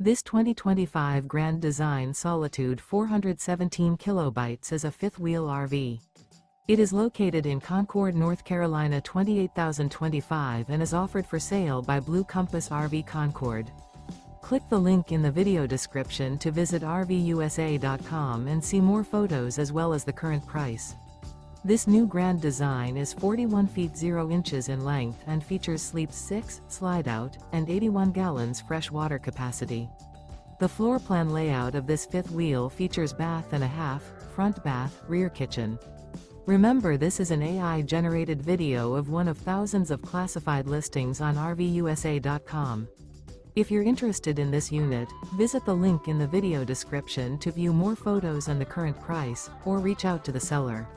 This 2025 Grand Design Solitude 417 kilobytes is a fifth-wheel RV. It is located in Concord, North Carolina 28025 and is offered for sale by Blue Compass RV Concord. Click the link in the video description to visit RVUSA.com and see more photos as well as the current price. This new Grand Design is 41 feet 0 inches in length and features sleep 6, slide-out, and 81 gallons fresh water capacity. The floor plan layout of this fifth wheel features bath and a half, front bath, rear kitchen. Remember, this is an AI-generated video of one of thousands of classified listings on RVUSA.com. If you're interested in this unit, visit the link in the video description to view more photos and the current price, or reach out to the seller.